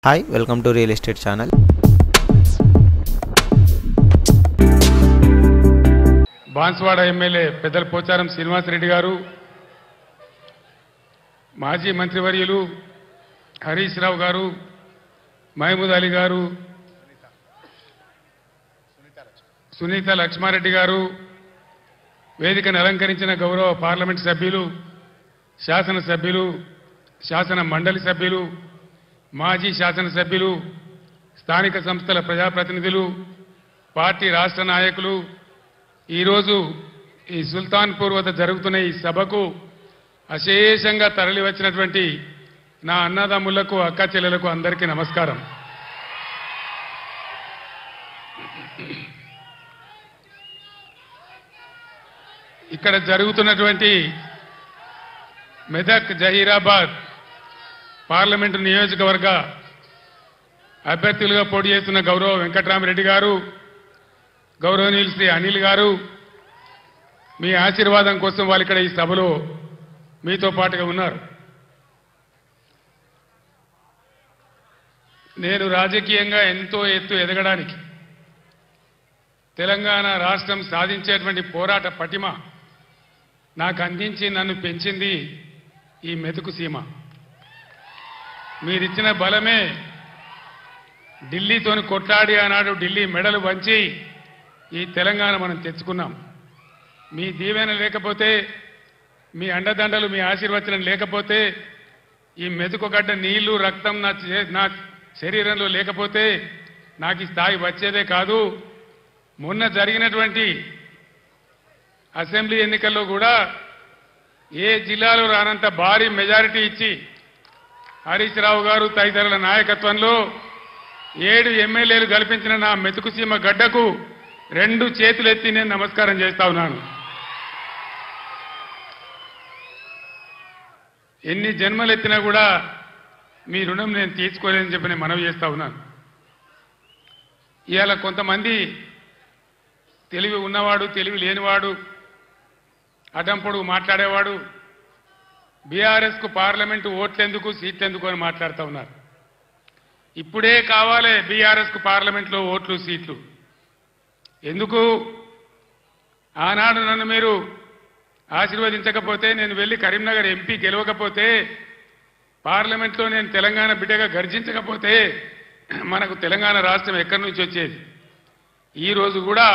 Hi, welcome to Real Estate Channel. Banswada MLA పెద్దల పోచారం శ్రీనివాస్ రెడ్డి గారు, మాజీ మంత్రివర్యులు హరీష్ రావు గారు, మహమూద్ అలీ గారు, సునీత లక్ష్మారెడ్డి గారు, వేదికను అలంకరించిన గౌరవ పార్లమెంట్ సభ్యులు, శాసనసభ్యులు, శాసన మండలి సభ్యులు, మాజీ శాసనసభ్యులు, స్థానిక సంస్థల ప్రజాప్రతినిధులు, పార్టీ రాష్ట్ర నాయకులు, ఈరోజు ఈ సుల్తాన్పూర్ వద్ద జరుగుతున్న ఈ సభకు అశేషంగా తరలివచ్చినటువంటి నా అన్నదమ్ములకు, అక్క చెల్లెలకు అందరికీ నమస్కారం. ఇక్కడ జరుగుతున్నటువంటి మెదక్ జహీరాబాద్ పార్లమెంటు నియోజకవర్గ అభ్యర్థులుగా పోటీ చేస్తున్న గౌరవ వెంకట్రామరెడ్డి గారు, గౌరవనీయులు శ్రీ అనిల్ గారు, మీ ఆశీర్వాదం కోసం వాళ్ళు ఇక్కడ ఈ సభలో మీతో పాటుగా ఉన్నారు. నేను రాజకీయంగా ఎంతో ఎత్తు ఎదగడానికి తెలంగాణ రాష్ట్రం సాధించేటువంటి పోరాట పటిమ నాకు అందించి నన్ను పెంచింది ఈ మెతుకు సీమ. మీరిచ్చిన బలమే ఢిల్లీతోని కొట్లాడి ఆనాడు ఢిల్లీ మెడలు వంచి ఈ తెలంగాణ మనం తెచ్చుకున్నాం. మీ దీవెన లేకపోతే, మీ అండదండలు, మీ ఆశీర్వచనం లేకపోతే, ఈ మెతుకుగడ్డ నీళ్లు రక్తం నా శరీరంలో లేకపోతే నాకు ఈ స్థాయి వచ్చేదే కాదు. మొన్న జరిగినటువంటి అసెంబ్లీ ఎన్నికల్లో కూడా ఏ జిల్లాలో రానంత భారీ మెజారిటీ ఇచ్చి హరీష్ రావు గారు తదితరుల నాయకత్వంలో 7 ఎమ్మెల్యేలు కల్పించిన నా మెతుకుసీమ గడ్డకు 2 చేతులెత్తి నేను నమస్కారం చేస్తా ఉన్నాను. ఎన్ని జన్మలెత్తినా కూడా మీ రుణం నేను తీర్చుకోలేదని చెప్పి నేను మనవి చేస్తా ఉన్నాను. ఇవాళ కొంతమంది తెలివి ఉన్నవాడు, తెలివి లేనివాడు, అడ్డంపొడుగు మాట్లాడేవాడు బీఆర్ఎస్కు పార్లమెంటు ఓట్లెందుకు, సీట్లెందుకు అని మాట్లాడుతూ ఉన్నారు. ఇప్పుడే కావాలి బీఆర్ఎస్కు పార్లమెంట్లో ఓట్లు, సీట్లు. ఎందుకు? ఆనాడు నన్ను మీరు ఆశీర్వదించకపోతే, నేను వెళ్ళి కరీంనగర్ ఎంపీ గెలవకపోతే, పార్లమెంట్లో నేను తెలంగాణ బిడ్డగా గర్జించకపోతే మనకు తెలంగాణ రాష్ట్రం ఎక్కడి నుంచి వచ్చేది? ఈరోజు కూడా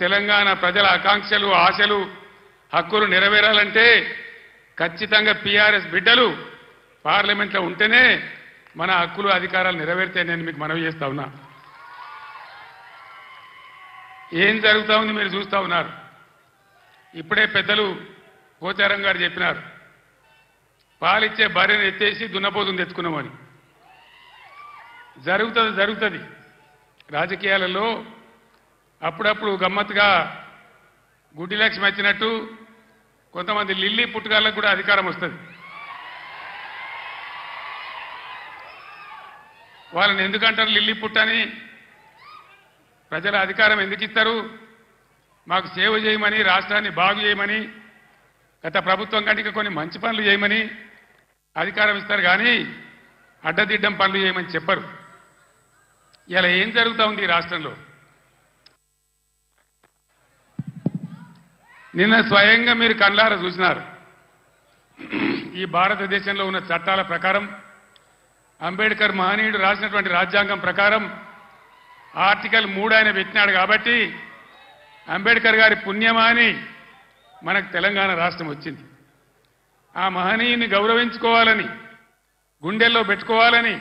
తెలంగాణ ప్రజల ఆకాంక్షలు, ఆశలు, హక్కులు నెరవేరాలంటే ఖచ్చితంగా పీఆర్ఎస్ బిడ్డలు పార్లమెంట్లో ఉంటేనే మన హక్కులు, అధికారాలు నెరవేరితే నేను మీకు మనవి చేస్తా ఉన్నా. ఏం జరుగుతూ ఉంది మీరు చూస్తూ ఉన్నారు. ఇప్పుడే పెద్దలు పోచారం గారు చెప్పినారు, పాలిచ్చే భార్యను ఎత్తేసి దున్నపోతుని తెచ్చుకున్నామని. జరుగుతుంది. రాజకీయాలలో అప్పుడప్పుడు గమ్మత్తుగా గుడ్డి లక్ష్మి వచ్చినట్టు కొంతమంది లిల్లీ పుట్టుగాళ్ళకు కూడా అధికారం వస్తుంది. వాళ్ళని ఎందుకంటారు లిల్లీ పుట్టని? ప్రజల అధికారం ఎందుకు ఇస్తారు? మాకు సేవ చేయమని, రాష్ట్రాన్ని బాగు చేయమని, గత ప్రభుత్వం కంటే కొన్ని మంచి పనులు చేయమని అధికారం ఇస్తారు, కానీ అడ్డదిడ్డం పనులు చేయమని చెప్పరు. ఇలా ఏం జరుగుతూ ఉంది ఈ రాష్ట్రంలో? నిన్న స్వయంగా మీరు కళ్ళారా చూసినారు. ఈ భారతదేశంలో ఉన్న చట్టాల ప్రకారం, అంబేద్కర్ మహనీయుడు రాసినటువంటి రాజ్యాంగం ప్రకారం ఆర్టికల్ 3 ఆయన పెట్టినాడు కాబట్టి అంబేద్కర్ గారి పుణ్యమా అని మనకు తెలంగాణ రాష్ట్రం వచ్చింది. ఆ మహనీయుని గౌరవించుకోవాలని, గుండెల్లో పెట్టుకోవాలని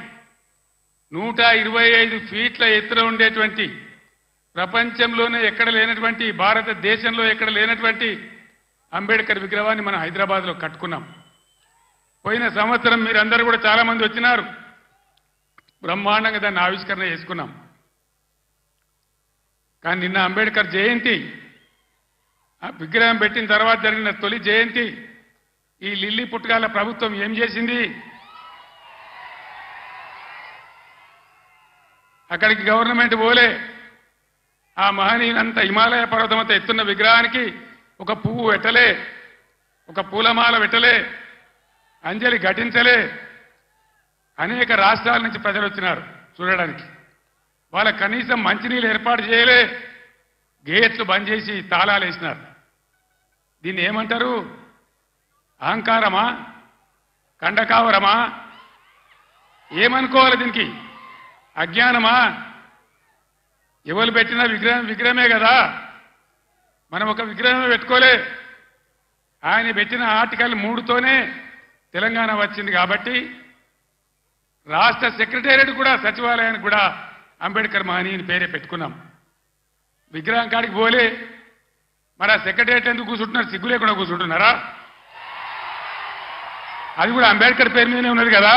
125 ఫీట్ల ఎత్తున ఉండేటువంటి, ప్రపంచంలోనే ఎక్కడ లేనటువంటి, భారతదేశంలో ఎక్కడ లేనటువంటి అంబేద్కర్ విగ్రహాన్ని మనం హైదరాబాద్లో కట్టుకున్నాం. పోయిన సంవత్సరం మీరందరూ కూడా చాలా మంది వచ్చినారు, బ్రహ్మాండంగా దాన్ని ఆవిష్కరణ చేసుకున్నాం. కానీ నిన్న అంబేద్కర్ జయంతి, ఆ విగ్రహం పెట్టిన తర్వాత జరిగిన తొలి జయంతి, ఈ లిల్లీ పుట్టుగాల ప్రభుత్వం ఏం చేసింది? అక్కడికి గవర్నమెంట్ పోలే. ఆ మహనీయునంతా హిమాలయ పర్వతమంతా ఎత్తున్న విగ్రహానికి ఒక పువ్వు పెట్టలే, ఒక పూలమాల పెట్టలే, అంజలి ఘటించలే. అనేక రాష్ట్రాల నుంచి ప్రజలు వచ్చినారు చూడడానికి. వాళ్ళ కనీసం మంచినీళ్ళు ఏర్పాటు చేయలే, గేట్లు బంద్ చేసి తాళాలు వేసినారు. దీన్ని ఏమంటారు? అహంకారమా? కండకావరమా? ఏమనుకోవాలి దీనికి? అజ్ఞానమా? ఎవరు పెట్టిన విగ్రహమే కదా, మనం ఒక విగ్రహమే పెట్టుకోలే. ఆయన పెట్టిన ఆర్టికల్ 3తోనే తెలంగాణ వచ్చింది కాబట్టి రాష్ట్ర సెక్రటేరియట్ కూడా, సచివాలయానికి కూడా అంబేద్కర్ మహనీయుని పేరే పెట్టుకున్నాం. విగ్రహం కాడికి పోలే. మరి ఆ సెక్రటేరియట్ ఎందుకు కూర్చుంటున్నారు? సిగ్గు లేకుండా కూర్చుంటున్నారా? అది కూడా అంబేద్కర్ పేరు మీదనే ఉన్నది కదా.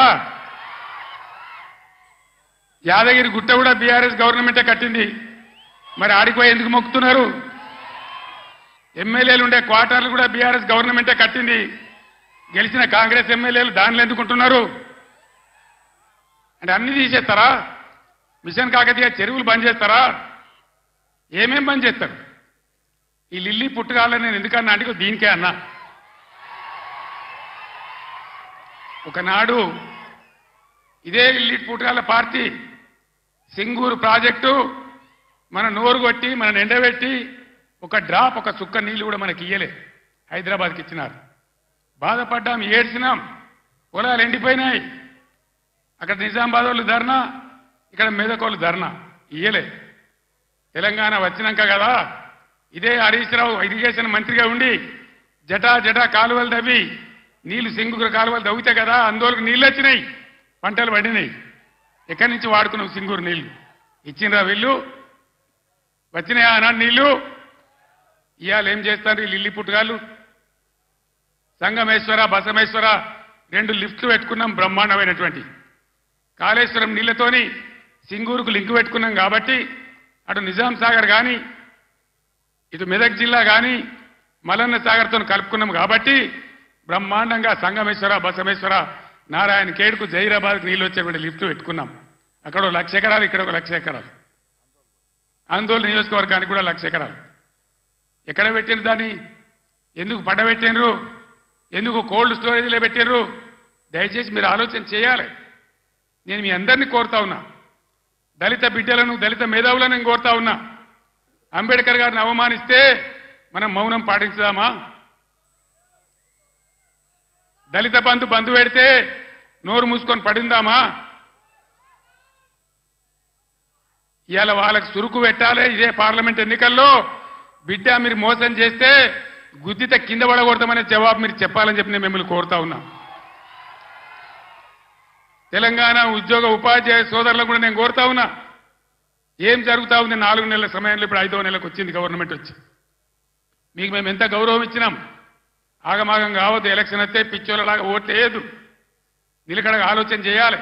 యాదగిరి గుట్ట కూడా బీఆర్ఎస్ గవర్నమెంటే కట్టింది. మరి ఆడిపోయి ఎందుకు మొక్కుతున్నారు? ఎమ్మెల్యేలు ఉండే క్వార్టర్లు కూడా బీఆర్ఎస్ గవర్నమెంటే కట్టింది. గెలిచిన కాంగ్రెస్ ఎమ్మెల్యేలు దానిలో ఎందుకుంటున్నారు? అంటే అన్ని తీసేస్తారా? మిషన్ కాకతీయ చెరువులు బంద్ చేస్తారా? ఏమేం బంద్ చేస్తారు? ఈ లిల్లీ పుట్టుకాలని నేను ఎందుకన్నా అంటే దీనికే అన్నా. ఒకనాడు ఇదే లిల్లీ పుట్టుకాల పార్టీ సింగూరు ప్రాజెక్టు మన నోరు కొట్టి మన ఎండబెట్టి ఒక డ్రాప్, ఒక చుక్క నీళ్లు కూడా మనకి ఇయ్యలే. హైదరాబాద్కి ఇచ్చినారు. బాధపడ్డాం, ఏడ్చినాం. పొలాలు ఎండిపోయినాయి. అక్కడ నిజామాబాద్ వాళ్ళు ధర్నా, ఇక్కడ మెదకోళ్ళు ధర్నా. ఇయ్యలే. తెలంగాణ వచ్చినాక కదా ఇదే హరీష్ రావు ఇరిగేషన్ మంత్రిగా ఉండి జటా కాలువలు తవ్వి నీళ్లు సింగూరు కాలువలు తవ్వితే కదా ఆందోళనకు నీళ్ళు వచ్చినాయి, పంటలు పడినాయి. ఎక్కడి నుంచి వాడుకున్నాం సింగూరు నీళ్లు? ఇచ్చిండ్రా వీళ్ళు? వచ్చినాయా ఆనాడు నీళ్లు? ఇవాళ ఏం చేస్తారు ఈ లిల్లీ పుట్టుగాళ్ళు? సంగమేశ్వర, బసమేశ్వర 2 లిఫ్ట్లు పెట్టుకున్నాం, బ్రహ్మాండమైనటువంటి. కాళేశ్వరం నీళ్లతోని సింగూరుకు లింక్ పెట్టుకున్నాం కాబట్టి అటు నిజాం సాగర్ కానీ ఇటు మెదక్ జిల్లా కానీ మలన్న సాగర్తో కలుపుకున్నాం కాబట్టి బ్రహ్మాండంగా సంగమేశ్వర, బసమేశ్వర, నారాయణ ఖేడ్కు, జైరాబాద్కు నీళ్ళు వచ్చేటువంటి లిఫ్ట్ పెట్టుకున్నాం. అక్కడ 1,00,000 ఎకరాలు, ఇక్కడ 1,00,000 ఎకరాలు. ఆందోళన నియోజకవర్గానికి కూడా 1,00,000 ఎకరాలు. ఎక్కడ పెట్టిన దాన్ని? ఎందుకు పడబెట్టినరు? ఎందుకు కోల్డ్ స్టోరేజ్లో పెట్టినరు? దయచేసి మీరు ఆలోచన చేయాలి. నేను మీ అందరినీ కోరుతా ఉన్నా, దళిత బిడ్డలను, దళిత మేధావులను నేను కోరుతా ఉన్నా. అంబేద్కర్ గారిని అవమానిస్తే మనం మౌనం పాటించుదామా? దళిత బంధు పెడితే నోరు మూసుకొని పడిందామా? ఇవాళ వాళ్ళకి సురుకు పెట్టాలి. ఇదే పార్లమెంట్ ఎన్నికల్లో బిడ్డ మీరు మోసం చేస్తే గుద్దిత కింద పడకూడదామనే జవాబు మీరు చెప్పాలని చెప్పి నేను మిమ్మల్ని కోరుతా ఉన్నా. తెలంగాణ ఉద్యోగ ఉపాధ్యాయ సోదరులకు కూడా నేను కోరుతా ఉన్నా. ఏం జరుగుతా ఉంది? 4 నెలల సమయంలో ఇప్పుడు 5వ నెలకు వచ్చింది గవర్నమెంట్ వచ్చి. మీకు మేము ఎంత గౌరవం ఇచ్చినాం? ఆగమాగం కావద్దు. ఎలక్షన్ వస్తే పిచ్చోళ్ళలాగా ఓట్లేదు. నిలకడగా ఆలోచన చేయాలి.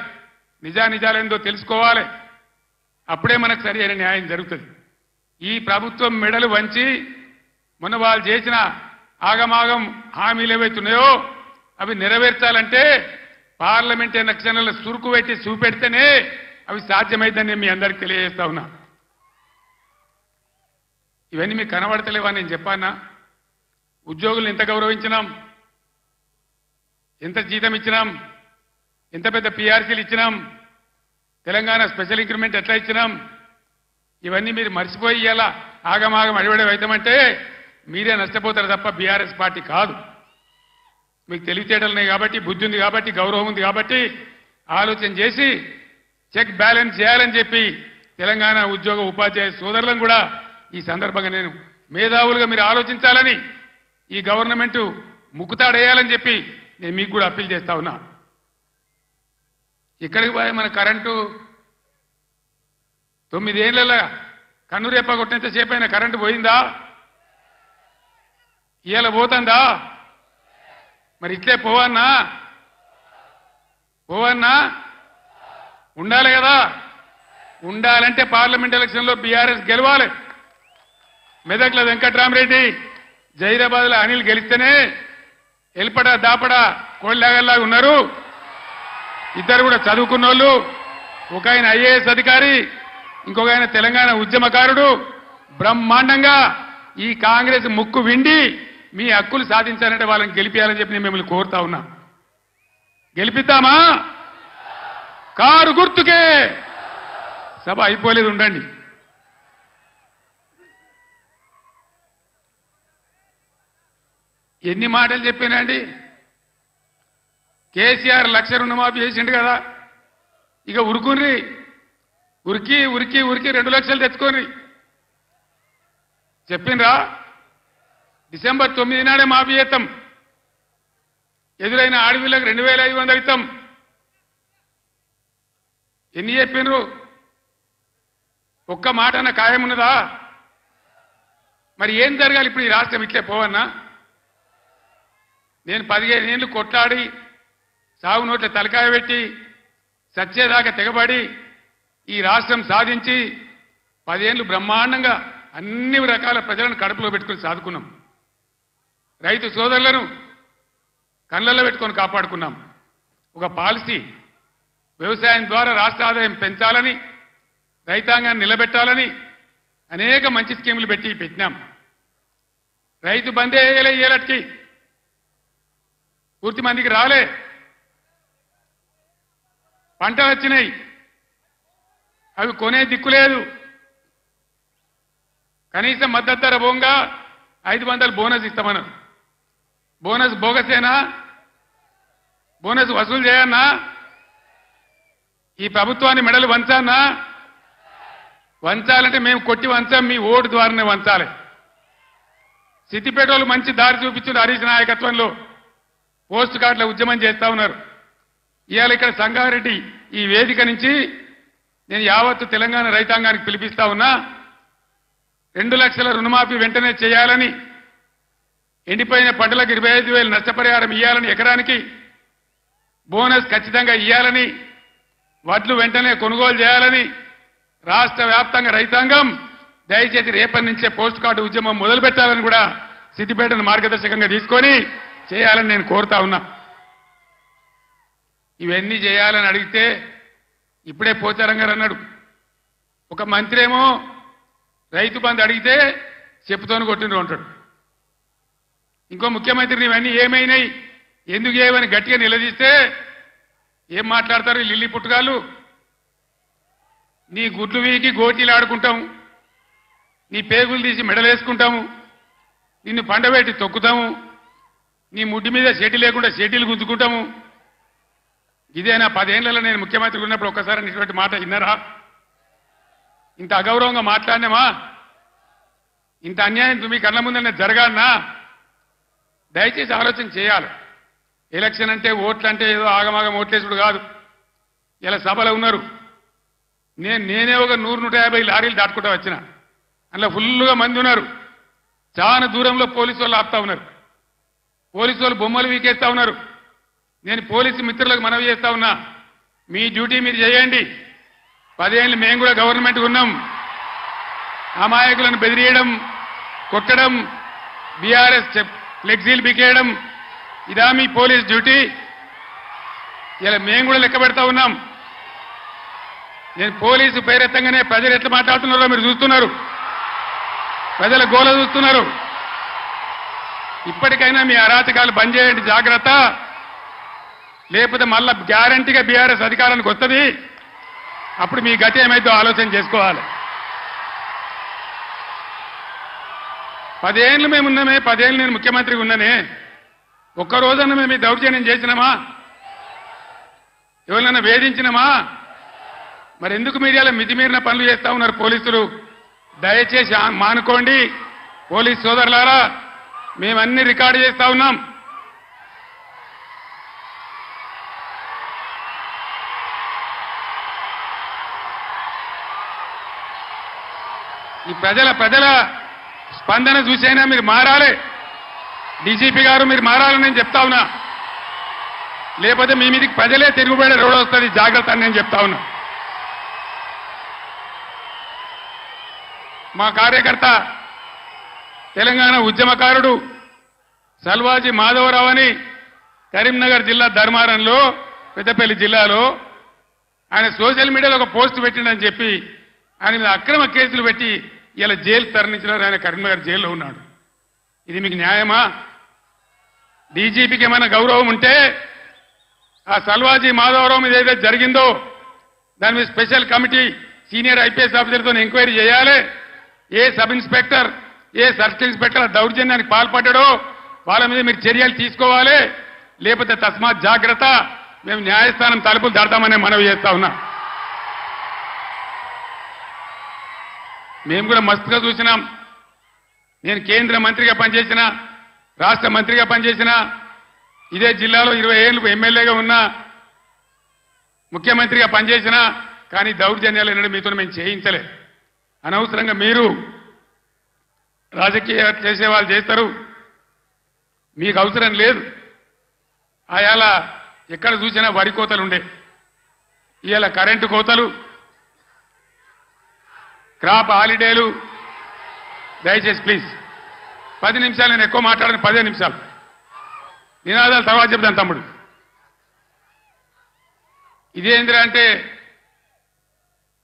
నిజానిజాలేందో తెలుసుకోవాలి. అప్పుడే మనకు సరి అయిన న్యాయం జరుగుతుంది. ఈ ప్రభుత్వం మెడలు వంచి మొన్న వాళ్ళు చేసిన ఆగమాగం హామీలు ఏవైతున్నాయో అవి నెరవేర్చాలంటే పార్లమెంట్ ఎలక్షన్లలో సురుకు పెట్టి చూపెడితేనే అవి సాధ్యమైందని మీ అందరికి తెలియజేస్తా ఉన్నా. ఇవన్నీ మీకు కనబడతలేవా? నేను చెప్పానా? ఉద్యోగులను ఎంత గౌరవించినాం, ఎంత జీతం ఇచ్చినాం, ఎంత పెద్ద పీఆర్సీలు ఇచ్చినాం, తెలంగాణ స్పెషల్ ఇంక్రిమెంట్ ఎట్లా ఇచ్చినాం, ఇవన్నీ మీరు మర్చిపోయి ఇలా ఆగమాగం అడివడే అవుతామంటే మీరే నష్టపోతారు తప్ప బీఆర్ఎస్ పార్టీ కాదు. మీకు తెలివితేటలున్నాయి కాబట్టి, బుద్ధి ఉంది కాబట్టి, గౌరవం ఉంది కాబట్టి ఆలోచన చేసి చెక్ బ్యాలెన్స్ చేయాలని చెప్పి తెలంగాణ ఉద్యోగ ఉపాధ్యాయ సోదరులను కూడా ఈ సందర్భంగా నేను మేధావులుగా మీరు ఆలోచించాలని, ఈ గవర్నమెంట్ ముక్కుతాడేయాలని చెప్పి నేను మీకు కూడా అప్పీల్ చేస్తా ఉన్నా. ఇక్కడికి పోయి మన కరెంటు 9 ఏళ్ళ కన్నురేప కొట్టినంతసేపు అయినా కరెంటు పోయిందా? ఇవాళ పోతుందా? మరి ఇట్లే పోవన్నా ఉండాలి కదా. ఉండాలంటే పార్లమెంట్ ఎలక్షన్లో బీఆర్ఎస్ గెలవాలి. మెదక్లో వెంకట్రామరెడ్డి, జైరాబాద్లో అనిల్ గెలిస్తేనే ఎల్పడా దాపడా కోళ్ళలాగల్లా ఉన్నారు. ఇద్దరు కూడా చదువుకున్న వాళ్ళు. ఒక ఆయన ఐఏఎస్ అధికారి, ఇంకొక ఆయన తెలంగాణ ఉద్యమకారుడు. బ్రహ్మాండంగా ఈ కాంగ్రెస్ ముక్కు విండి మీ హక్కులు సాధించాలంటే వాళ్ళని గెలిపించాలని చెప్పి నేను మిమ్మల్ని కోరుతా ఉన్నా. గెలిపిద్దామా? కారు గుర్తుకే. సభ అయిపోలేదు, ఉండండి. ఎన్ని మాటలు చెప్పానండి. కేసీఆర్ 1,00,000 రుణమాఫీ చేసిండు కదా, ఇక ఉరుకుని ఉరికి ఉరికి ఉరికి 2 లక్షలు తెచ్చుకోని చెప్పిండ్రా. డిసెంబర్ 9 నాడే మాఫీ చేస్తాం. ఎదురైన ఆడవిళ్ళకి 2,500 ఇస్తాం. ఎన్ని చెప్పిండ్రు? ఒక్క మాట అన్న ఖాయం ఉన్నదా? మరి ఏం జరగాలి ఇప్పుడు? ఈ రాష్ట్రం ఇట్లే పోవన్నా? నేను 15 ఏళ్ళు కొట్లాడి సాగు నోట్ల తలకాయ పెట్టి సచ్చేదాకా తెగబడి ఈ రాష్ట్రం సాధించి 10 ఏళ్ళు బ్రహ్మాండంగా అన్ని రకాల ప్రజలను కడుపులో పెట్టుకుని సాదుకున్నాం. రైతు సోదరులను కళ్ళల్లో పెట్టుకొని కాపాడుకున్నాం. ఒక పాలసీ, వ్యవసాయం ద్వారా రాష్ట్ర ఆదాయం పెంచాలని, రైతాంగాన్ని నిలబెట్టాలని అనేక మంచి స్కీములు పెట్టినాం. రైతు బందే వేయలే, ఏలటికి పూర్తి మందికి రాలే. పంటలు వచ్చినాయి, అవి కొనే దిక్కులేదు. కనీసం మద్దతు ధర పోగా 500 బోనస్ ఇస్తామన్నారు. బోనస్ బోగసేనా? బోనస్ వసూలు చేయన్నా? ఈ ప్రభుత్వాన్ని మెడలు వంచానా? వంచాలంటే మేము కొట్టి వంచాం, మీ ఓటు ద్వారానే వంచాలి. సిద్దిపేటలో మంచి దారి చూపించారు. హరీష్ నాయకత్వంలో పోస్ట్ కార్డుల ఉద్యమం చేస్తా ఉన్నారు. ఇవాళ ఇక్కడ సంగారెడ్డి ఈ వేదిక నుంచి నేను యావత్తు తెలంగాణ రైతాంగానికి పిలిపిస్తా ఉన్నా. 2 లక్షల రుణమాఫీ వెంటనే చేయాలని, ఎండిపోయిన పంటలకు 25,000 నష్టపరిహారం ఇవ్వాలని, ఎకరానికి బోనస్ ఖచ్చితంగా ఇవ్వాలని, వడ్లు వెంటనే కొనుగోలు చేయాలని రాష్ట్ర వ్యాప్తంగా రైతాంగం దయచేసి రేపటి నుంచే పోస్ట్ కార్డు ఉద్యమం మొదలు పెట్టాలని కూడా సిద్దిపేటను మార్గదర్శకంగా తీసుకొని చేయాలని నేను కోరుతా ఉన్నా. ఇవన్నీ చేయాలని అడిగితే ఇప్పుడే పోచారం గారు అన్నాడు, ఒక మంత్రి ఏమో రైతు బంధు అడిగితే చెప్పుతోని కొట్టిండ్రు అంటాడు. ఇంకో ముఖ్యమంత్రిని ఇవన్నీ ఏమైనాయి, ఎందుకు ఏమని గట్టిగా నిలదీస్తే ఏం మాట్లాడతారు ఈ లిల్లీ పుట్టుగాళ్ళు? నీ గుడ్లు వీకి గోటీలు ఆడుకుంటాము, నీ పేగులు తీసి మెడలేసుకుంటాము, నిన్ను పండబెట్టి తొక్కుతాము, నీ ముడ్డి మీద షెడ్డి లేకుండా షెడ్డీలు గుంజుకుంటాము. ఇదేనా 10 ఏళ్లలో నేను ముఖ్యమంత్రి ఉన్నప్పుడు ఒక్కసారి ఇటువంటి మాట విన్నారా? ఇంత అగౌరవంగా మాట్లాడినామా? ఇంత అన్యాయం మీ కళ్ళ ముందనే జరగాలనా? దయచేసి ఆలోచన చేయాలి. ఎలక్షన్ అంటే ఓట్లు అంటే ఏదో ఆగమాగం ఓట్లేసుడు కాదు. ఇలా సభలో ఉన్నారు, నేనే ఒక 100-150 లారీలు దాటుకుంటూ వచ్చిన, అందులో ఫుల్గా మంది ఉన్నారు. చాలా దూరంలో పోలీసు వాళ్ళు ఆపుతా ఉన్నారు, పోలీసు వాళ్ళు బొమ్మలు వీకేస్తా ఉన్నారు. నేను పోలీసు మిత్రులకు మనవి చేస్తా ఉన్నా, మీ డ్యూటీ మీరు చేయండి. 10 ఏళ్ళు మేము కూడా గవర్నమెంట్ ఉన్నాం. అమాయకులను బెదిరియడం, కొట్టడం, బీఆర్ఎస్ ఫ్లెక్సీలు బికేయడం, ఇదా మీ పోలీస్ డ్యూటీ? ఇలా మేము కూడా లెక్క పెడతా ఉన్నాం. నేను పోలీసు పేరెత్తంగానే ప్రజలు ఎట్లా మాట్లాడుతున్నారో మీరు చూస్తున్నారు, ప్రజల గోల చూస్తున్నారు. ఇప్పటికైనా మీ అరాచకాలు బంద్ చేయండి, జాగ్రత్త. లేకపోతే మళ్ళా గ్యారంటీగా బీఆర్ఎస్ అధికారానికి వస్తుంది. అప్పుడు మీ గతి ఏమైందో ఆలోచన చేసుకోవాలి. 10 ఏళ్ళు మేము ఉన్నామే, 10 ఏళ్ళు నేను ముఖ్యమంత్రిగా ఉన్నానే, ఒక్కరోజన్నా మేము ఈ దౌర్జన్యం చేసినామా? ఎవరినైనా వేధించినామా? మరి ఎందుకు మీడియాలో మితిమీరిన పనులు చేస్తా ఉన్నారు పోలీసులు? దయచేసి మానుకోండి పోలీస్ సోదరులారా, మేమన్నీ రికార్డు చేస్తా ఉన్నాం. ఈ ప్రజల స్పందన చూసైనా మీరు మారాలి. డీజీపీ గారు మీరు మారాలని నేను చెప్తా ఉన్నా, లేకపోతే మీ మీదకి ప్రజలే తిరుగుబడే రోడ్ వస్తుంది, జాగ్రత్త అని నేను చెప్తా ఉన్నా. మా కార్యకర్త తెలంగాణ ఉద్యమకారుడు సల్వాజీ మాధవరావు అని కరీంనగర్ జిల్లా ధర్మారంలో, పెద్దపల్లి జిల్లాలో ఆయన సోషల్ మీడియాలో ఒక పోస్ట్ పెట్టిండని చెప్పి ఆయన మీద అక్రమ కేసులు పెట్టి ఇలా జైలు తరలించినారు. ఆయన కరీంనగర్ జైల్లో ఉన్నాడు. ఇది మీకు న్యాయమా? డీజీపీకి ఏమైనా గౌరవం ఉంటే ఆ సల్వాజీ మాధవరావు మీద ఏదైతే జరిగిందో దాని మీద స్పెషల్ కమిటీ సీనియర్ ఐపీఎస్ ఆఫీసర్తో ఎంక్వైరీ చేయాలి. ఏ సబ్ ఇన్స్పెక్టర్ ఏ సర్కిల్ ఇన్స్పెక్టర్ దౌర్జన్యానికి పాల్పడ్డాడో వాళ్ళ మీద మీరు చర్యలు తీసుకోవాలి. లేకపోతే తస్మాత్ జాగ్రత్త, మేము న్యాయస్థానం తలుపులు దాడతామనే మనవి చేస్తా ఉన్నా. మేము కూడా మస్తుగా చూసినాం. నేను కేంద్ర మంత్రిగా పనిచేసిన, రాష్ట్ర మంత్రిగా పనిచేసిన, ఇదే జిల్లాలో 20 ఏళ్ళు ఎమ్మెల్యేగా ఉన్నా, ముఖ్యమంత్రిగా పనిచేసిన, కానీ దౌర్జన్యాలు ఎన్నడూ మీతో మేము చేయించలే. అనవసరంగా మీరు రాజకీయ చేసే వాళ్ళు చేస్తారు, మీకు అవసరం లేదు. ఆయాల ఎక్కడ చూసినా వరి కోతలు ఉండే, ఇవాళ కరెంటు కోతలు, క్రాప్ హాలిడేలు. దయచేసి ప్లీజ్ 10 నిమిషాలు, నేను ఎక్కువ మాట్లాడను, 15 నిమిషాలు నినాదాలు తర్వాత చెప్తాను తమ్ముడు. ఇదేంద్రా అంటే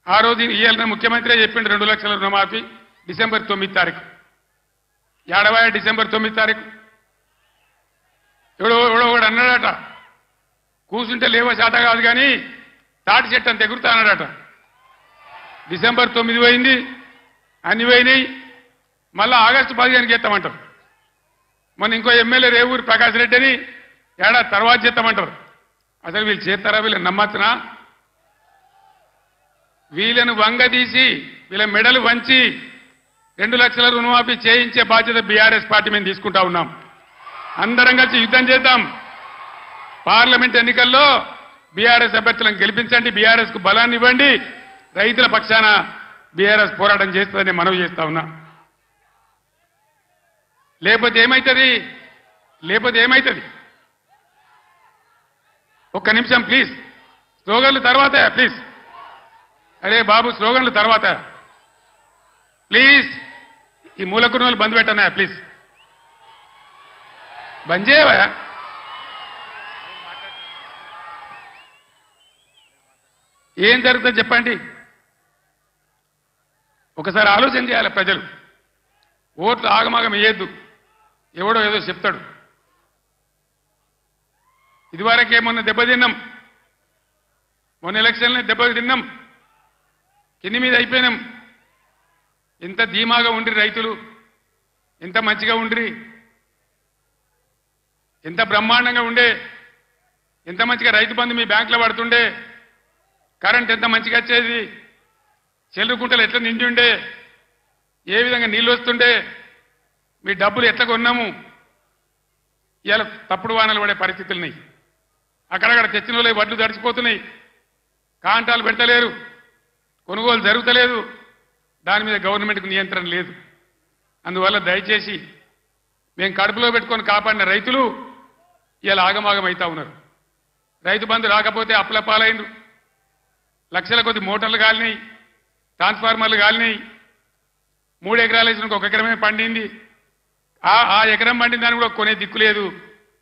ఆ రోజు ఇవాళ ముఖ్యమంత్రి చెప్పిండు 2 లక్షల రుణమాఫీ డిసెంబర్ 9 తారీఖు. ఏడవాయ డిసెంబర్ 9 తారీఖు ఎవడో ఒకడు అన్నాడట, కూర్చుంటే లేవో శాత కాదు కానీ తాటి చెట్టు అంత ఎగురుతా అన్నాడట. డిసెంబర్ 9 పోయింది, అన్ని పోయినాయి. మళ్ళా ఆగస్టు 15కి చేస్తామంటారు. మొన్న ఇంకో ఎమ్మెల్యే రేవూరు ప్రకాష్ రెడ్డి అని ఏడాది తర్వాత చేస్తామంటారు. అసలు వీళ్ళు చేస్తారా? వీళ్ళని నమ్మచ్చునా? వీళ్ళను వంగదీసి వీళ్ళ మెడలు వంచి 2 లక్షల రుణమాఫీ చేయించే బాధ్యత బీఆర్ఎస్ పార్టీ మేము తీసుకుంటా ఉన్నాం. అందరం కలిసి యుద్ధం చేద్దాం. పార్లమెంట్ ఎన్నికల్లో బీఆర్ఎస్ అభ్యర్థులను గెలిపించండి, బీఆర్ఎస్ కు బలాన్ని ఇవ్వండి. రైతుల పక్షాన బీఆర్ఎస్ పోరాటం చేస్తుందని మనవి చేస్తా ఉన్నా. లేకపోతే ఏమైతుంది? ఒక్క నిమిషం ప్లీజ్. స్లోగన్లు తర్వాత ప్లీజ్. అరే బాబు, స్లోగన్లు తర్వాత ప్లీజ్. ఈ మూలకున్నోళ్ళు బంద్ పెట్టనా ప్లీజ్, బంద్ చేయవా? ఏం జరుగుతుంది చెప్పండి. ఒకసారి ఆలోచన చేయాలి ప్రజలు. ఓట్లు ఆగమాగం వేయద్దు, ఎవడో ఏదో చెప్తాడు. ఇదివరకే మొన్న దెబ్బతిన్నాం, మొన్న ఎలక్షన్లో దెబ్బతిన్నాం, కింది మీద అయిపోయినాం. ఎంత ధీమాగా ఉండ్రి రైతులు, ఎంత మంచిగా ఉండ్రి, ఎంత బ్రహ్మాండంగా ఉండే, ఎంత మంచిగా రైతు బంధు మీ బ్యాంకులో పడుతుండే, కరెంట్ ఎంత మంచిగా వచ్చేది, చెల్లుకుంటలు ఎట్లా నిండి ఉండే, ఏ విధంగా నీళ్ళు వస్తుండే, మీ డబ్బులు ఎట్లా కొన్నాము. ఇవాళ తప్పుడు వానలు పడే పరిస్థితులున్నాయి. అక్కడక్కడ తెచ్చిన వాళ్ళే వడ్లు తడిచిపోతున్నాయి, కాంటాలు పెడతలేరు, కొనుగోలు జరుగుతలేదు. దాని మీద గవర్నమెంట్కు నియంత్రణ లేదు. అందువల్ల దయచేసి మేము కడుపులో పెట్టుకొని కాపాడిన రైతులు ఇలా ఆగమాగం అవుతా ఉన్నారు. రైతు బంధు రాకపోతే అప్పుల పాలైండు, లక్షల కొద్ది మోటార్లు కాలినాయి, ట్రాన్స్ఫార్మర్లు కాలినాయి. 3 ఎకరాలు వేసిన 1 ఎకరమే పండింది. ఆ ఎకరం పండిన దాన్ని కూడా కొనే దిక్కు లేదు.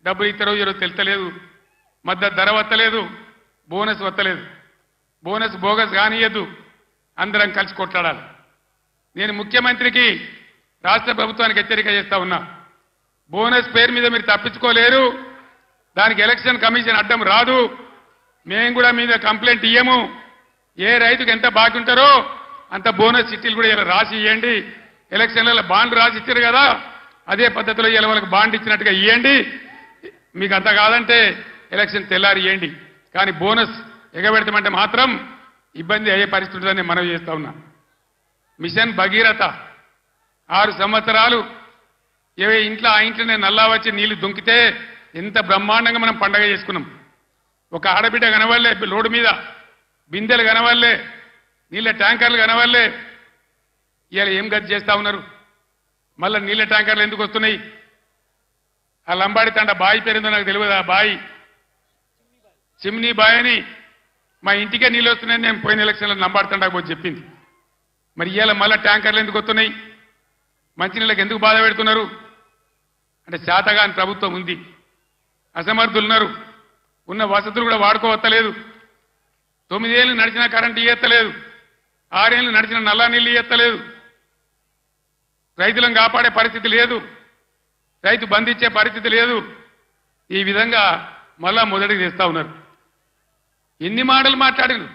డబ్బులు ఇస్తారో ఈరోజు తెలుతలేదు, మద్దతు ధర వత్తలేదు, బోనస్ వత్తలేదు. బోనస్ బోగస్ కానియద్దు, అందరం కలిసి కొట్లాడాలి. నేను ముఖ్యమంత్రికి రాష్ట్ర ప్రభుత్వానికి హెచ్చరిక చేస్తా ఉన్నా. బోనస్ పేరు మీద మీరు తప్పించుకోలేరు. దానికి ఎలక్షన్ కమిషన్ అడ్డం రాదు. మేము కూడా మీద కంప్లైంట్ ఇయ్యము. ఏ రైతుకు ఎంత బాకీ ఉంటారో అంత బోనస్ చిట్టీలు కూడా ఇలా రాసి ఇవ్వండి. ఎలక్షన్లలో బాండ్ రాసి ఇచ్చారు కదా, అదే పద్ధతిలో ఇలా వాళ్ళకి బాండ్ ఇచ్చినట్టుగా ఇవ్వండి. మీకు అంత కాదంటే ఎలక్షన్ తెల్లారి ఇవ్వండి. కానీ బోనస్ ఎగబెడతామంటే మాత్రం ఇబ్బంది అయ్యే పరిస్థితులని మనవి చేస్తా ఉన్నా. మిషన్ భగీరథ 6 సంవత్సరాలు ఇంట్లో ఆ ఇంట్లోనే నల్లా వచ్చి నీళ్లు దుంకితే ఎంత బ్రహ్మాండంగా మనం పండగ చేసుకున్నాం. ఒక ఆడబిడ్డ కనవల్లే, రోడ్డు మీద బిందెలు కనవల్లే, నీళ్ళ ట్యాంకర్లు కనవల్లే. ఇవాళ ఏం గతి చేస్తా ఉన్నారు? మళ్ళీ నీళ్ళ ట్యాంకర్లు ఎందుకు వస్తున్నాయి? ఆ లంబాడి తండ బాయి పేరుందో నాకు తెలియదు. ఆ బాయి చిమ్నీ బాయ్ అని మా ఇంటికే నీళ్ళు వస్తున్నాయని నేను పోయిన ఎలక్షన్లో లంబాడి తండకు పోయి చెప్పింది. మరి ఇవాళ మళ్ళీ ట్యాంకర్లు ఎందుకు వస్తున్నాయి? మంచినీళ్ళకి ఎందుకు బాధ పెడుతున్నారు? అంటే శాతగాని ప్రభుత్వం ఉంది, అసమర్థులున్నారు, ఉన్న వసతులు కూడా వాడుకోవత్తలేదు. 9 ఏళ్ళు నడిచిన కరెంటు ఇయ్యత్తలేదు, 6 ఏళ్ళు నడిచిన నల్లా నీళ్ళు ఇయ్యత్తలేదు. రైతులను కాపాడే పరిస్థితి లేదు, రైతు బంధించే పరిస్థితి లేదు. ఈ విధంగా మళ్ళా మొదటికి తెస్తా ఉన్నారు. ఎన్ని మాటలు మాట్లాడారు?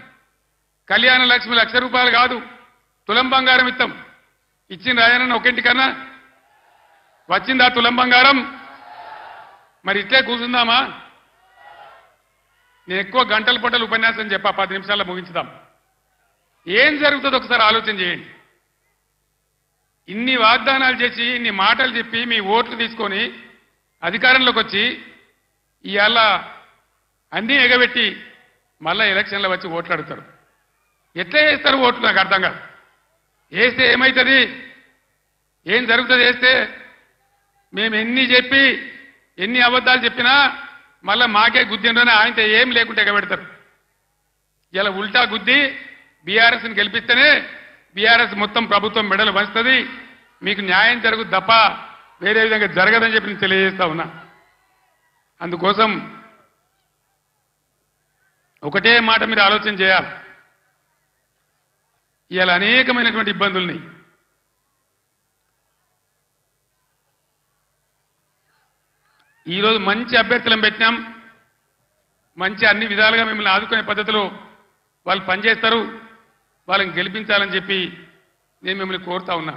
కళ్యాణ లక్ష్మి ₹1,00,000 కాదు, తులం బంగారం ఇస్తాం. ఇచ్చిన రాయనన్న ఒకింటికన్నా వచ్చిందా తులం బంగారం? మరి ఇట్లే కూర్చుందామా? నేను ఎక్కువ గంటల పొట్టలు ఉపన్యాసం చెప్పా, 10 నిమిషాల్లో ముగించుదాం. ఏం జరుగుతుందో ఒకసారి ఆలోచన చేయండి. ఇన్ని వాగ్దానాలు చేసి ఇన్ని మాటలు చెప్పి మీ ఓట్లు తీసుకొని అధికారంలోకి వచ్చి ఇవాళ అన్నీ ఎగబెట్టి మళ్ళా ఎలక్షన్లో వచ్చి ఓట్లు అడుగుతారు. ఎట్లా వేస్తారు ఓట్లు? నాకు అర్థం కాదు. వేస్తే ఏమవుతుంది? ఏం జరుగుతుంది వేస్తే? మేము ఎన్ని చెప్పి ఎన్ని అబద్ధాలు చెప్పినా మళ్ళా మాకే గుద్దిండ్రని ఆయనతో ఏం లేకుంటే ఎగబెడతారు. ఇలా ఉల్టా గుద్ది బీఆర్ఎస్ని గెలిపిస్తేనే బీఆర్ఎస్ మొత్తం ప్రభుత్వం మెడలు వంచుతుంది, మీకు న్యాయం జరుగుతుంది తప్ప వేరే విధంగా జరగదని చెప్పి నేను తెలియజేస్తా ఉన్నా. అందుకోసం ఒకటే మాట మీరు ఆలోచన చేయాలి. ఇవాళ అనేకమైనటువంటి ఇబ్బందుల్ని ఈరోజు మంచి అభ్యర్థులను పెట్టినాం, మంచి అన్ని విధాలుగా మిమ్మల్ని ఆదుకునే పద్ధతిలో వాళ్ళు పనిచేస్తారు, వాళ్ళని గెలిపించాలని చెప్పి నేను మిమ్మల్ని కోరుతా ఉన్నా.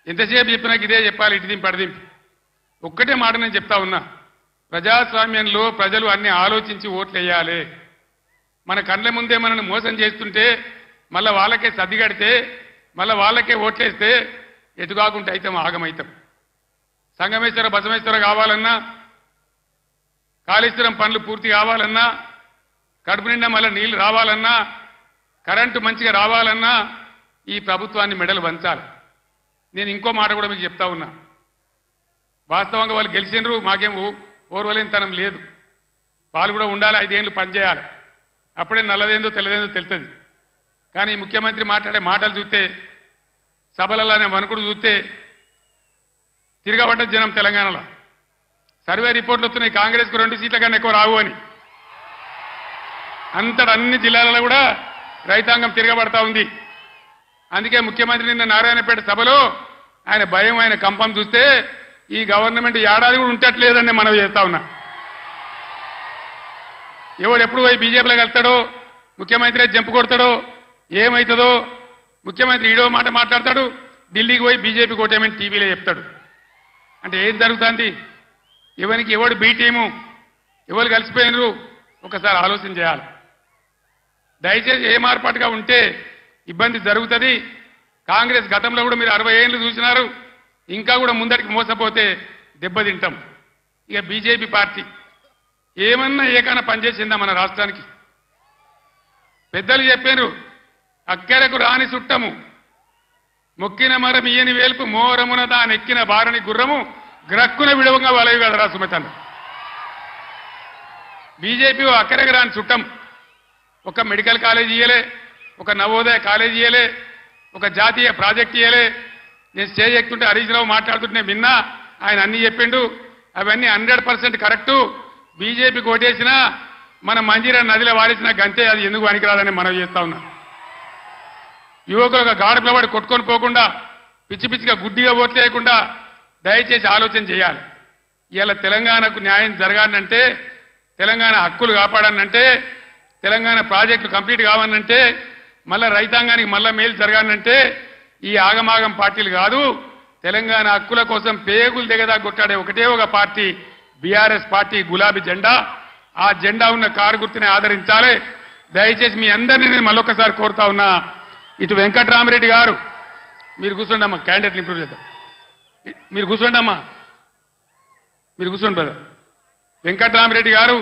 ఎంతసేపు చెప్పినా ఇదే చెప్పాలి, ఇటు దింపి అడిదింపి. ఒక్కటే మాట నేను చెప్తా ఉన్నా, ప్రజాస్వామ్యంలో ప్రజలు అన్ని ఆలోచించి ఓట్లు వేయాలి. మన కళ్ళ ముందే మనల్ని మోసం చేస్తుంటే మళ్ళీ వాళ్ళకే సర్దిగడితే మళ్ళీ వాళ్ళకే ఓట్లేస్తే ఎటుకాకుంటే అయితే ఆగమైతాం. సంగమేశ్వర బసమేశ్వర కావాలన్నా, కాళేశ్వరం పనులు పూర్తి కావాలన్నా, కడుపు నిండా మళ్ళీ నీళ్లు రావాలన్నా, కరెంటు మంచిగా రావాలన్నా ఈ ప్రభుత్వాన్ని మెడలు వంచాలి. నేను ఇంకో మాట కూడా మీకు చెప్తా ఉన్నా. వాస్తవంగా వాళ్ళు గెలిచినరు, మాకేం ఓర్వలేనితనం లేదు. వాళ్ళు కూడా ఉండాలి, 5 ఏళ్ళు పనిచేయాలి. అప్పుడే నల్లదేందో తెల్లదేందో తెలుస్తుంది. కానీ ముఖ్యమంత్రి మాట్లాడే మాటలు చూస్తే, సభలలోనే వణుకుడు చూస్తే తిరగబడ్డ జనం తెలంగాణలో. సర్వే రిపోర్ట్లు వస్తున్నాయి, కాంగ్రెస్కు 2 సీట్ల కన్నా ఎక్కువ రావు అని. అంతటా అన్ని జిల్లాలలో కూడా రైతాంగం తిరగబడతా ఉంది. అందుకే ముఖ్యమంత్రి నిన్న నారాయణపేట సభలో ఆయన భయం, ఆయన కంపం చూస్తే ఈ గవర్నమెంట్ ఏడాది కూడా ఉంటట్లేదని మనం చేస్తా ఉన్నా. ఎవడు ఎప్పుడు పోయి బీజేపీలో కలుస్తాడో, ముఖ్యమంత్రి జంపు కొడతాడో, ఏమవుతుందో. ముఖ్యమంత్రి ఈడో మాట మాట్లాడతాడు, ఢిల్లీకి పోయి బీజేపీ కోటేమని టీవీలో చెప్తాడు. అంటే ఏం జరుగుతుంది? ఎవరికి ఎవడు బీ టీము, ఎవరు కలిసిపోయినరు ఒకసారి ఆలోచన చేయాలి. దయచేసి ఏ మార్పాటుగా ఉంటే ఇబ్బంది జరుగుతుంది. కాంగ్రెస్ గతంలో కూడా మీరు 60 ఏళ్ళు చూసినారు, ఇంకా కూడా ముందరికి మోసపోతే దెబ్బతింటాం. ఇక బీజేపీ పార్టీ ఏమన్నా ఏకైనా పనిచేసిందా మన రాష్ట్రానికి? పెద్దలు చెప్పారు, అక్కరకు రాని చుట్టము మొక్కిన మరం ఇయ్యని వేల్పు మోరమున దానెక్కిన బారని గుర్రము గ్రక్కున విడవంగా వలవి కదరా సుమితన్న. బీజేపీ అక్కరకు రాని చుట్టం. ఒక మెడికల్ కాలేజ్ ఇయ్యలే, ఒక నవోదయ కాలేజ్ ఇయ్యలే, ఒక జాతీయ ప్రాజెక్ట్ ఇయ్యలే. నేను స్టేజ్ ఎక్కుతుంటే హరీష్ రావు మాట్లాడుతుంటే విన్నా, ఆయన అన్ని చెప్పిండు. అవన్నీ 100% కరెక్టు. బీజేపీకి ఓటేసినా మన మంజీరా నదిలో వాడేసిన గంతే, అది ఎందుకు పనికిరాదని మనం చేస్తా ఉన్నా. యువకులు ఒక గాడి పిల్లవాడు కొట్టుకొని పోకుండా, పిచ్చి పిచ్చిగా గుడ్డిగా ఓట్లేయకుండా దయచేసి ఆలోచన చేయాలి. ఇవాళ తెలంగాణకు న్యాయం జరగాలంటే, తెలంగాణ హక్కులు కాపాడాలంటే, తెలంగాణ ప్రాజెక్టులు కంప్లీట్ కావాలంటే, మళ్ళా రైతాంగానికి మళ్ళా మేలు జరగాలంటే ఈ ఆగమాగం పార్టీలు కాదు. తెలంగాణ హక్కుల కోసం పేగులు దిగదా కొట్టాడే ఒకటే ఒక పార్టీ బీఆర్ఎస్ పార్టీ, గులాబీ జెండా. ఆ జెండా ఉన్న కారు గుర్తుని ఆదరించాలి. దయచేసి మీ అందరినీ నేను మళ్ళొకసారి కోరుతా ఉన్నా. ఇటు వెంకట్రామరెడ్డి గారు, మీరు కూర్చోండి అమ్మా, క్యాండిడేట్లు ఇంప్రూవ్ చేద్దాం. మీరు కూర్చోండి అమ్మా, మీరు కూర్చోండి బ్రదర్. వెంకట్రామరెడ్డి గారు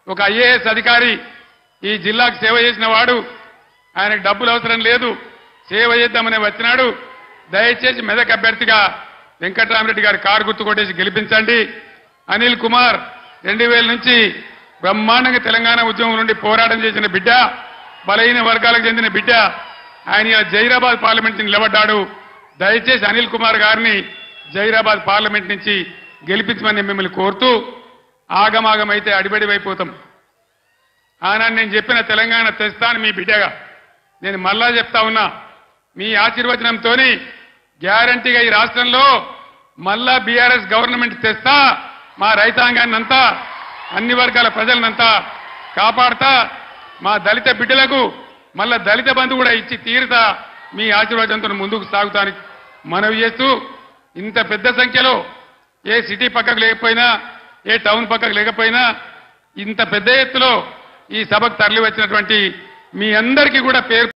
ఒక ఐఏఎస్ అధికారి, ఈ జిల్లాకు సేవ చేసిన వాడు. ఆయనకు డబ్బులు అవసరం లేదు, సేవ చేద్దామనే వచ్చినాడు. దయచేసి మెదక్ అభ్యర్థిగా వెంకట్రామరెడ్డి గారి కారు గుర్తు కొట్టేసి గెలిపించండి. అనిల్ కుమార్ 2000 నుంచి బ్రహ్మాండంగా తెలంగాణ ఉద్యమం నుండి పోరాటం చేసిన బిడ్డ, బలహీన వర్గాలకు చెందిన బిడ్డ. ఆయన జైరాబాద్ పార్లమెంట్ నిలబడ్డాడు. దయచేసి అనిల్ కుమార్ గారిని జైరాబాద్ పార్లమెంట్ నుంచి గెలిపించమని మిమ్మల్ని కోరుతూ, ఆగమాగమైతే అడిబడివైపోతాం. ఆనాడు నేను చెప్పిన తెలంగాణ తెస్తాను మీ బిడ్డగా. నేను మళ్ళా చెప్తా ఉన్నా, మీ ఆశీర్వచనంతో గ్యారంటీగా ఈ రాష్ట్రంలో మళ్ళా బీఆర్ఎస్ గవర్నమెంట్ తెస్తా. మా రైతాంగాన్ని అంతా, అన్ని వర్గాల ప్రజలనంతా కాపాడతా. మా దళిత బిడ్డలకు మళ్ళా దళిత బంధు కూడా ఇచ్చి తీరుతా మీ ఆశీర్వాదంతో ముందుకు సాగుతానికి మనవి చేస్తూ ఇంత పెద్ద సంఖ్యలో ఏ సిటీ పక్కకు లేకపోయినా ఏ టౌన్ పక్కకు లేకపోయినా ఇంత పెద్ద ఎత్తులో ఈ సభకు తరలి వచ్చినటువంటి మీ అందరికీ కూడా పేరు